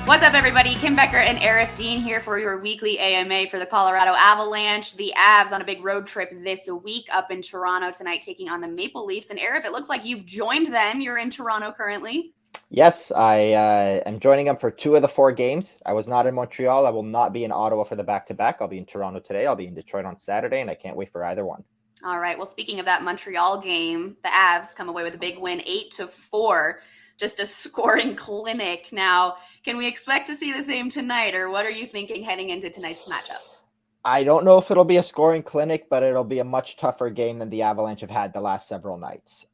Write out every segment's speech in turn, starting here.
What's up, everybody? Kim Becker and Arif Dean here for your weekly AMA for the Colorado Avalanche. The Avs on a big road trip this week up in Toronto tonight, taking on the Maple Leafs. And Arif, it looks like you've joined them. You're in Toronto currently. Yes, I am joining them for 2 of the 4 games. I was not in Montreal. I will not be in Ottawa for the back-to-back. I'll be in Toronto today. I'll be in Detroit on Saturday, and I can't wait for either one. All right. Well, speaking of that Montreal game, the Avs come away with a big win, 8-4. Just a scoring clinic. Now, can we expect to see the same tonight, or what are you thinking heading into tonight's matchup? I don't know if it'll be a scoring clinic, but it'll be a much tougher game than the Avalanche have had the last several nights.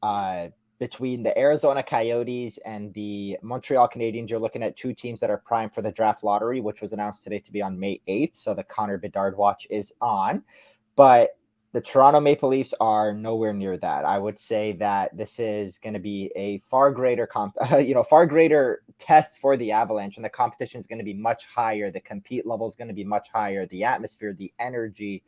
Between the Arizona Coyotes and the Montreal Canadiens, you're looking at 2 teams that are primed for the draft lottery, which was announced today to be on May 8th. So the Connor Bedard watch is on. But the Toronto Maple Leafs are nowhere near that. I would say that this is going to be a far greater test for the Avalanche, and the competition is going to be much higher. The compete level is going to be much higher. The atmosphere, the energy.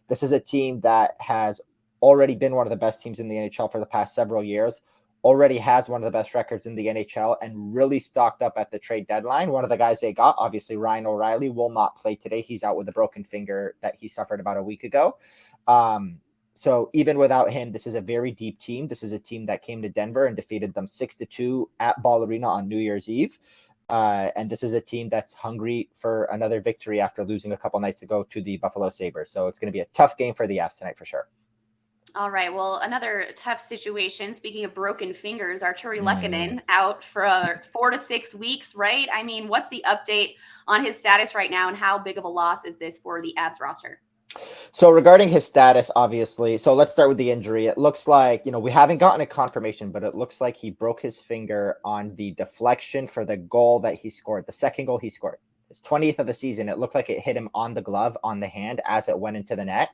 This is a team that has already been one of the best teams in the NHL for the past several years, already has one of the best records in the NHL, and really stocked up at the trade deadline. One of the guys they got, obviously Ryan O'Reilly, will not play today. He's out with a broken finger that he suffered about a week ago. So even without him, this is a very deep team. This is a team that came to Denver and defeated them 6-2 at Ball Arena on New Year's Eve. And this is a team that's hungry for another victory after losing a couple nights ago to the Buffalo Sabres. So it's going to be a tough game for the Avs tonight for sure. All right. Well, another tough situation. Speaking of broken fingers, Artturi Lehkonen out for 4 to 6 weeks, right? I mean, what's the update on his status right now, and how big of a loss is this for the Avs roster? So regarding his status, obviously, so let's start with the injury. It looks like, we haven't gotten a confirmation, but it looks like he broke his finger on the deflection for the goal that he scored, the second goal he scored. His 20th of the season. It looked like it hit him on the glove, on the hand, as it went into the net.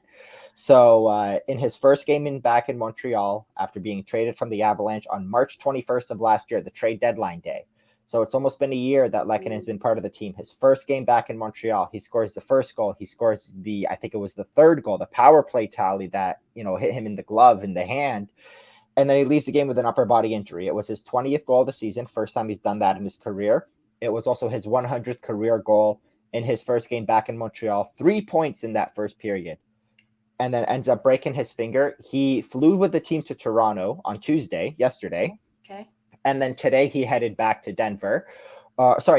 So in his first game back in Montreal, after being traded from the Avalanche on March 21st of last year, the trade deadline day. So it's almost been a year that Lehkonen's been part of the team. His first game back in Montreal, he scores the first goal. He scores I think it was the third goal, the power play tally that, hit him in the glove, in the hand. And then he leaves the game with an upper body injury. It was his 20th goal of the season, first time he's done that in his career. It was also his 100th career goal in his first game back in Montreal. 3 points in that first period. And then ends up breaking his finger. He flew with the team to Toronto on yesterday. Okay. And then today he headed back to Denver.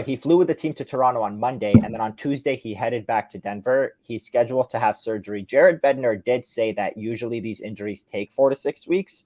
He flew with the team to Toronto on Monday. And then on Tuesday, he headed back to Denver. He's scheduled to have surgery. Jared Bednar did say that usually these injuries take 4 to 6 weeks,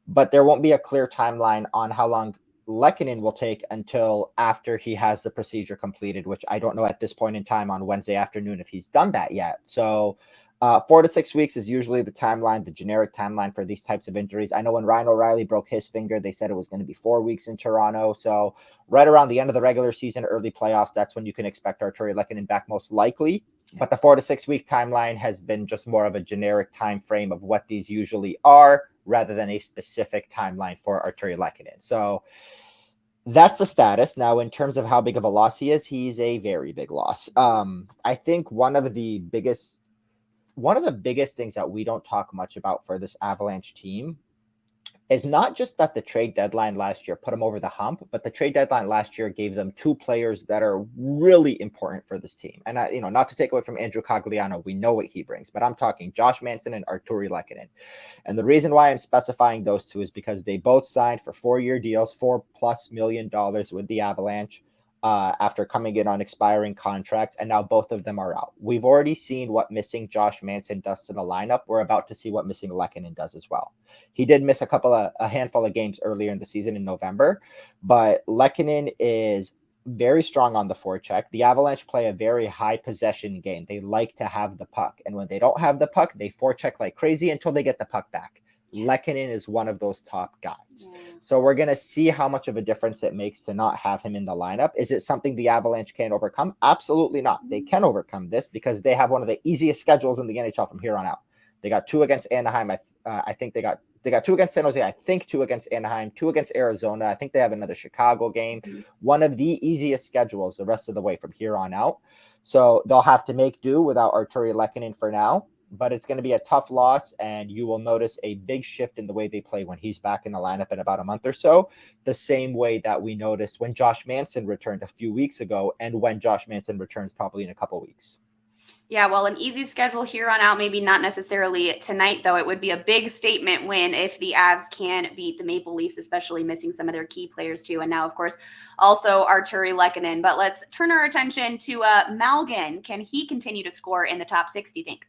but there won't be a clear timeline on how long Lehkonen will take until after he has the procedure completed, which I don't know at this point in time on Wednesday afternoon if he's done that yet. So 4 to 6 weeks is usually the timeline, the generic timeline for these types of injuries. I know when Ryan O'Reilly broke his finger, they said it was going to be 4 weeks in Toronto. So right around the end of the regular season, early playoffs, that's when you can expect Artturi Lehkonen back most likely. But the 4 to 6 week timeline has been just more of a generic time frame of what these usually are, rather than a specific timeline for Artturi Lehkonen. So that's the status. Now, in terms of how big of a loss he is, he's a very big loss. I think one of the biggest things that we don't talk much about for this Avalanche team is not just that the trade deadline last year put them over the hump, but the trade deadline last year gave them 2 players that are really important for this team. And, not to take away from Andrew Cogliano, we know what he brings, but I'm talking Josh Manson and Artturi Lehkonen. And the reason why I'm specifying those 2 is because they both signed for 4-year deals, $4+ million with the Avalanche. After coming in on expiring contracts, and now both of them are out. We've already seen what missing Josh Manson does to the lineup. We're about to see what missing Lehkonen does as well. He did miss a handful of games earlier in the season in November, but Lehkonen is very strong on the forecheck. The Avalanche play a very high possession game. They like to have the puck, and when they don't have the puck, they forecheck like crazy until they get the puck back. Lehkonen is one of those top guys. So we're going to see how much of a difference it makes to not have him in the lineup. Is it something the Avalanche can overcome? Absolutely not. They can overcome this because they have one of the easiest schedules in the NHL from here on out. They got 2 against Anaheim. I think they got 2 against San Jose. I think 2 against Anaheim, 2 against Arizona. I think they have another Chicago game. One of the easiest schedules the rest of the way from here on out. So they'll have to make do without Artturi Lehkonen for now. but it's going to be a tough loss, and you will notice a big shift in the way they play when he's back in the lineup in about a month or so, the same way that we noticed when Josh Manson returned a few weeks ago and when Josh Manson returns probably in a couple weeks. Yeah, well, an easy schedule here on out, maybe not necessarily tonight, though. It would be a big statement win if the Avs can beat the Maple Leafs, especially missing some of their key players, too. And now, of course, also Artturi Lehkonen. But let's turn our attention to Malgin. Can he continue to score in the top six, do you think?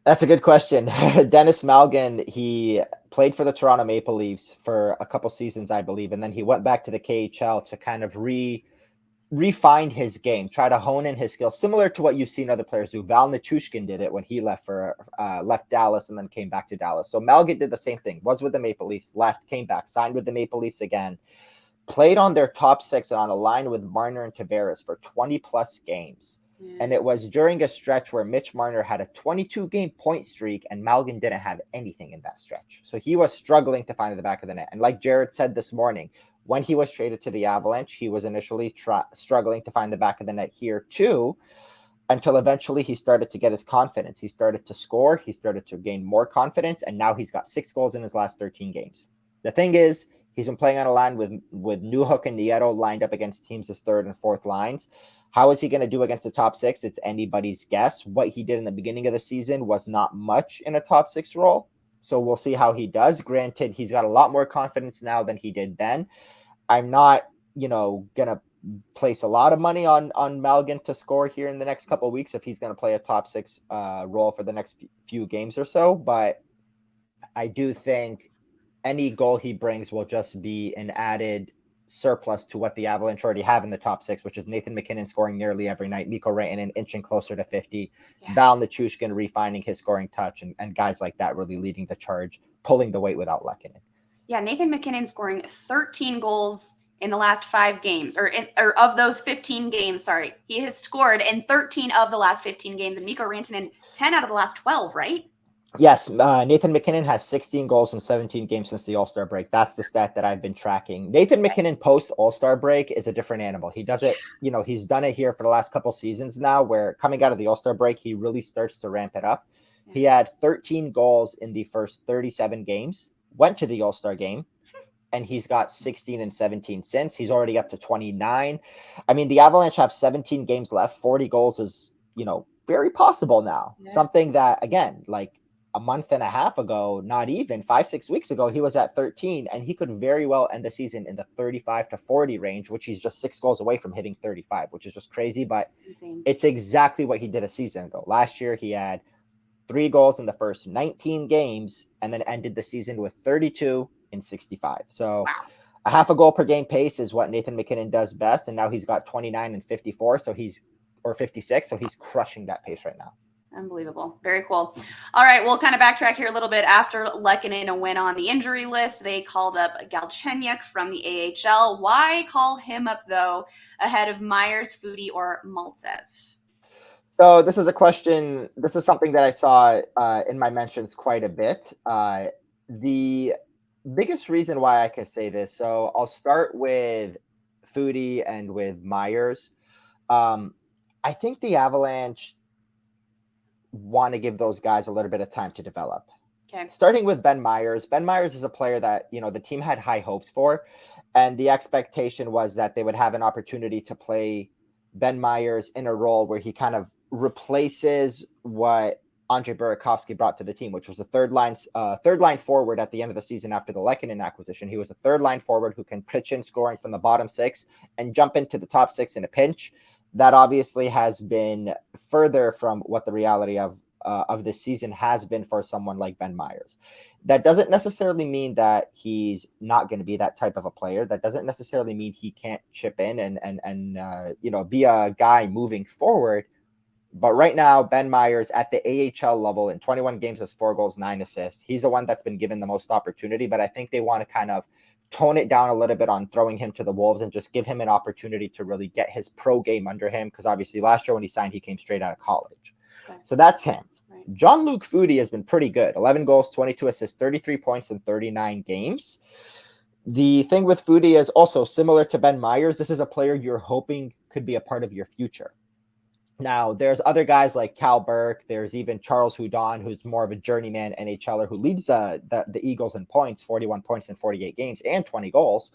That's a good question. Denis Malgin, he played for the Toronto Maple Leafs for a couple seasons, I believe, and then he went back to the KHL to kind of refine his game, try to hone in his skills, similar to what you've seen other players do. Val Nichushkin did it when he left Dallas and then came back to Dallas. So Malgin did the same thing, was with the Maple Leafs, left, came back, signed with the Maple Leafs again, played on their top six and on a line with Marner and Tavares for 20 plus games. And it was during a stretch where Mitch Marner had a 22-game point streak and Malgin didn't have anything in that stretch. So he was struggling to find the back of the net. And like Jared said this morning, when he was traded to the Avalanche, he was initially struggling to find the back of the net here too, until eventually he started to get his confidence. He started to score. He started to gain more confidence. And now he's got 6 goals in his last 13 games. The thing is, he's been playing on a line with Newhook and Nieto lined up against teams as third and fourth lines. How is he going to do against the top six? It's anybody's guess. What he did in the beginning of the season was not much in a top six role. So we'll see how he does. Granted, he's got a lot more confidence now than he did then. I'm not, going to place a lot of money on Malgin to score here in the next couple of weeks if he's going to play a top six role for the next few games or so. But I do think any goal he brings will just be an added surplus to what the Avalanche already have in the top six, which is Nathan MacKinnon scoring nearly every night, Mikko Rantanen inching closer to 50, Val Nichushkin refining his scoring touch, and guys like that really leading the charge, pulling the weight without Lehkonen. Yeah, Nathan MacKinnon scoring 13 goals in the last 5 games, or of those 15 games, sorry. He has scored in 13 of the last 15 games, and Mikko Rantanen 10 out of the last 12, right? Yes, Nathan MacKinnon has 16 goals in 17 games since the All-Star break. That's the stat that I've been tracking. Nathan MacKinnon post All-Star break is a different animal. He does it, he's done it here for the last couple seasons now, where coming out of the All-Star break, he really starts to ramp it up. He had 13 goals in the first 37 games, went to the All-Star game, and he's got 16 and 17 since. He's already up to 29. I mean, the Avalanche have 17 games left. 40 goals is, very possible now. Yeah. Something that, again, like a month and a half ago, not even 5-6 weeks ago, he was at 13, and he could very well end the season in the 35 to 40 range, which he's just 6 goals away from hitting 35, which is just crazy. But it's exactly what he did a season ago. Last year, he had 3 goals in the first 19 games and then ended the season with 32 in 65. So a half a goal per game pace is what Nathan MacKinnon does best. And now he's got 29 and 54. So or 56. So he's crushing that pace right now. Unbelievable. Very cool. All right. We'll kind of backtrack here a little bit. After Lehkonen went on the injury list, they called up Galchenyuk from the AHL. Why call him up, though, ahead of Myers, Foudy, or Maltsev? So this is a question. This is something that I saw in my mentions quite a bit. The biggest reason why I could say this. So I'll start with Foudy and with Myers. I think the Avalanche want to give those guys a little bit of time to develop. Okay. Starting with Ben Myers. Ben Myers is a player that, the team had high hopes for, and the expectation was that they would have an opportunity to play Ben Myers in a role where he kind of replaces what Andre Burakovsky brought to the team, which was a third line forward at the end of the season after the Lehkonen acquisition. He was a third line forward who can pitch in scoring from the bottom 6 and jump into the top 6 in a pinch. That obviously has been further from what the reality of this season has been for someone like Ben Myers. That doesn't necessarily mean that he's not going to be that type of a player. That doesn't necessarily mean he can't chip in and be a guy moving forward. But right now, Ben Myers at the AHL level in 21 games has 4 goals, 9 assists. He's the one that's been given the most opportunity, but I think they want to kind of tone it down a little bit on throwing him to the Wolves and just give him an opportunity to really get his pro game under him. Because obviously last year when he signed, he came straight out of college. Okay. So that's him. Right. Jean-Luc Foudy has been pretty good. 11 goals, 22 assists, 33 points in 39 games. The thing with Foudy is also similar to Ben Myers. This is a player you're hoping could be a part of your future. Now, there's other guys like Cal Burke. There's even Charles Houdon, who's more of a journeyman NHLer who leads the Eagles in points, 41 points in 48 games and 20 goals.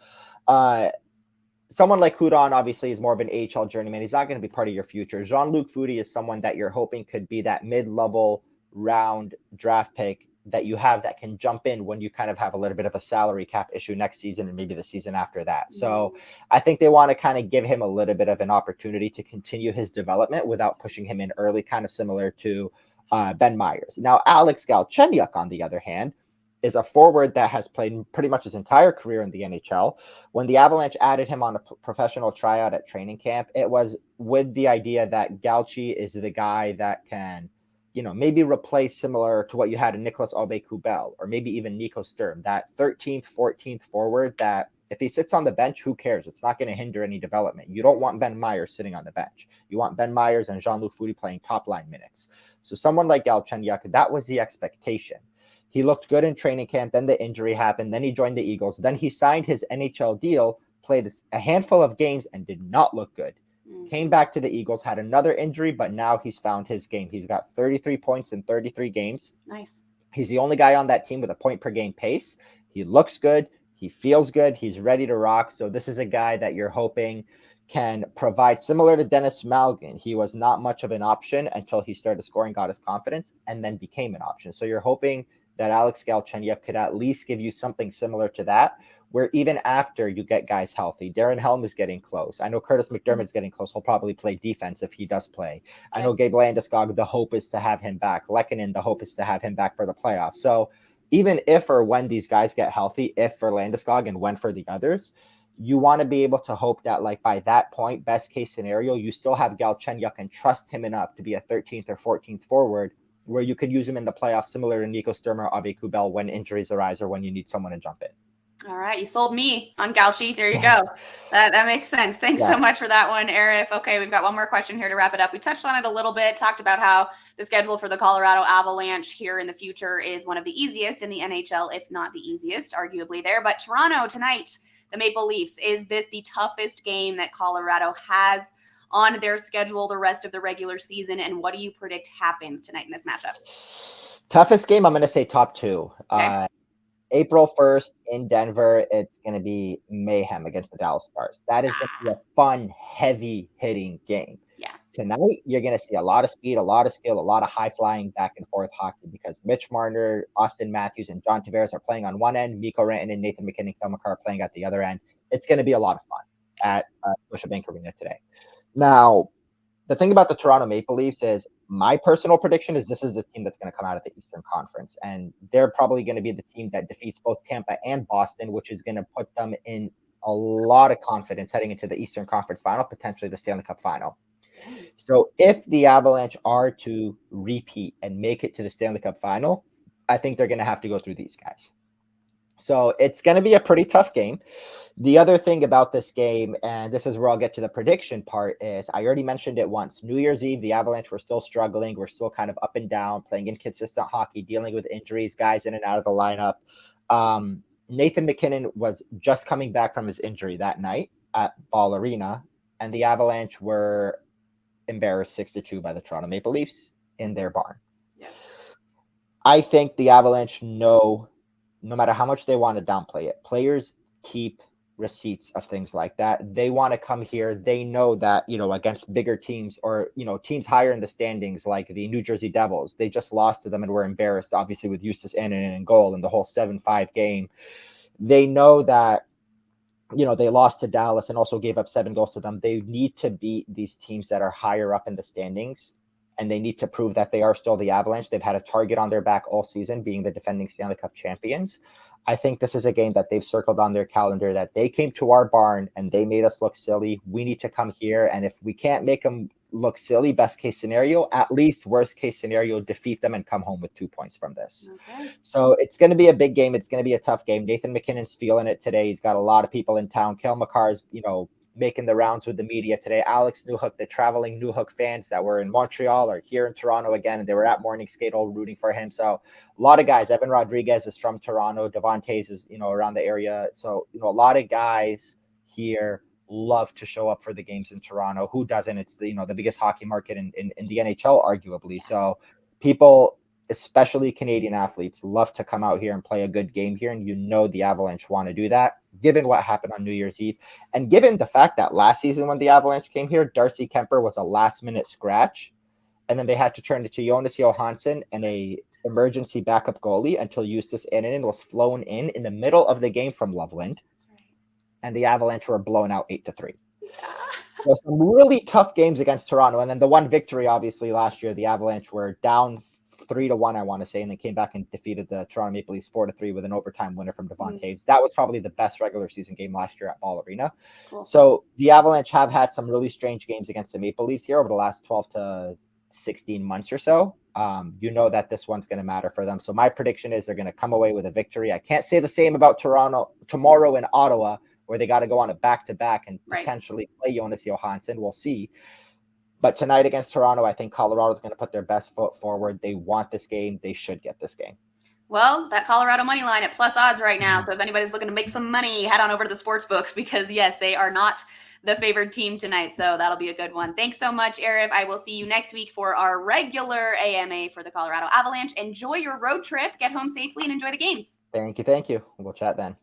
Someone like Houdon obviously is more of an AHL journeyman. He's not going to be part of your future. Jean-Luc Foudy is someone that you're hoping could be that mid-level round draft pick that you have that can jump in when you kind of have a little bit of a salary cap issue next season and maybe the season after that. So I think they want to kind of give him a little bit of an opportunity to continue his development without pushing him in early, kind of similar to Ben Myers. Now, Alex Galchenyuk, on the other hand, is a forward that has played pretty much his entire career in the NHL. When the Avalanche added him on a professional tryout at training camp, it was with the idea that Galchi is the guy that can, maybe replace similar to what you had in Nicholas Aube-Kubel or maybe even Nico Sturm, that 13th, 14th forward that if he sits on the bench, who cares? It's not going to hinder any development. You don't want Ben Myers sitting on the bench. You want Ben Myers and Jean-Luc Foudy playing top line minutes. So someone like Galchenyuk, that was the expectation. He looked good in training camp. Then the injury happened. Then he joined the Eagles. Then he signed his NHL deal, played a handful of games and did not look good. Came back to the Eagles, had another injury, but now he's found his game. He's got 33 points in 33 games. Nice. He's the only guy on that team with a point per game pace. He looks good. He feels good. He's ready to rock. So this is a guy that you're hoping can provide, similar to Denis Malgin. He was not much of an option until he started scoring, got his confidence, and then became an option. So you're hoping that Alex Galchenyuk could at least give you something similar to that, where even after you get guys healthy, Darren Helm is getting close. I know Curtis McDermott's getting close. He'll probably play defense if he does play. I know Gabe Landeskog, the hope is to have him back. Lehkonen, the hope is to have him back for the playoffs. So even if or when these guys get healthy, if for Landeskog and when for the others, you want to be able to hope that, like, by that point, best case scenario, you still have Galchenyuk and trust him enough to be a 13th or 14th forward where you could use him in the playoffs, similar to Nico Sturm or Aube-Kubel when injuries arise or when you need someone to jump in. All right. You sold me on Galchi. There you go. That makes sense. Thanks so much for that one, Arif. Okay, we've got one more question here to wrap it up. We touched on it a little bit, talked about how the schedule for the Colorado Avalanche here in the future is one of the easiest in the NHL, if not the easiest, arguably there. But Toronto tonight, the Maple Leafs, is this the toughest game that Colorado has on their schedule the rest of the regular season? And what do you predict happens tonight in this matchup? Toughest game, I'm going to say top two. Okay. April 1st in Denver, it's going to be mayhem against the Dallas Stars. That is going to be a fun, heavy-hitting game. Yeah. Tonight, you're going to see a lot of speed, a lot of skill, a lot of high-flying back-and-forth hockey because Mitch Marner, Austin Matthews, and John Tavares are playing on one end. Mikko Rantanen and Nathan McKinnon, Cale Makar are playing at the other end. It's going to be a lot of fun at Scotiabank Arena today. Now, the thing about the Toronto Maple Leafs is my personal prediction is this is the team that's going to come out of the Eastern Conference, and they're probably going to be the team that defeats both Tampa and Boston, which is going to put them in a lot of confidence heading into the Eastern Conference final, potentially the Stanley Cup final. So if the Avalanche are to repeat and make it to the Stanley Cup final, I think they're going to have to go through these guys. So it's going to be a pretty tough game. The other thing about this game, and this is where I'll get to the prediction part, is I already mentioned it once. New Year's Eve, the Avalanche were still struggling. We're still kind of up and down, playing inconsistent hockey, dealing with injuries, guys in and out of the lineup. Nathan McKinnon was just coming back from his injury that night at Ball Arena, and the Avalanche were embarrassed 6-2 by the Toronto Maple Leafs in their barn. Yeah. I think the Avalanche know, no matter how much they want to downplay it, players keep receipts of things like that. They want to come here. They know that, against bigger teams or, teams higher in the standings, like the New Jersey Devils, they just lost to them and were embarrassed, obviously, with Justus Annunen in goal in the whole 7-5 game. They know that, they lost to Dallas and also gave up 7 goals to them. They need to beat these teams that are higher up in the standings, and they need to prove that they are still the Avalanche. They've had a target on their back all season, being the defending Stanley Cup champions. I think this is a game that they've circled on their calendar, that they came to our barn and they made us look silly. We need to come here, and if we can't make them look silly, best case scenario, at least worst case scenario, defeat them and come home with 2 points from this. Okay. So it's going to be a big game. It's going to be a tough game. Nathan McKinnon's feeling it today. He's got a lot of people in town. Cale Makar's, making the rounds with the media today. Alex Newhook, the traveling Newhook fans that were in Montreal or here in Toronto again, and they were at morning skate all rooting for him. So a lot of guys. Evan Rodriguez is from Toronto. Devontae's is, around the area. So, a lot of guys here love to show up for the games in Toronto. Who doesn't? It's the, the biggest hockey market in the NHL, arguably. So people, especially Canadian athletes, love to come out here and play a good game here. And the Avalanche want to do that, given what happened on New Year's Eve. And given the fact that last season when the Avalanche came here, Darcy Kemper was a last-minute scratch. And then they had to turn it to Jonas Johansson and a emergency backup goalie until Justus Annunen was flown in the middle of the game from Loveland. And the Avalanche were blown out 8-3. So some really tough games against Toronto. And then the one victory, obviously, last year, the Avalanche were down 3-1, I want to say, and then came back and defeated the Toronto Maple Leafs 4-3 with an overtime winner from Devon Taves. That was probably the best regular season game last year at Ball Arena. Cool. So the Avalanche have had some really strange games against the Maple Leafs here over the last 12 to 16 months or so. That this one's going to matter for them. So my prediction is they're going to come away with a victory. I can't say the same about Toronto tomorrow in Ottawa, where they got to go on a back-to-back and potentially play Jonas Johansson. We'll see. But tonight against Toronto, I think Colorado's going to put their best foot forward. They want this game. They should get this game. Well, that Colorado money line at plus odds right now. So if anybody's looking to make some money, head on over to the sports books because, yes, they are not the favored team tonight. So that'll be a good one. Thanks so much, Arif. I will see you next week for our regular AMA for the Colorado Avalanche. Enjoy your road trip. Get home safely and enjoy the games. Thank you. We'll chat then.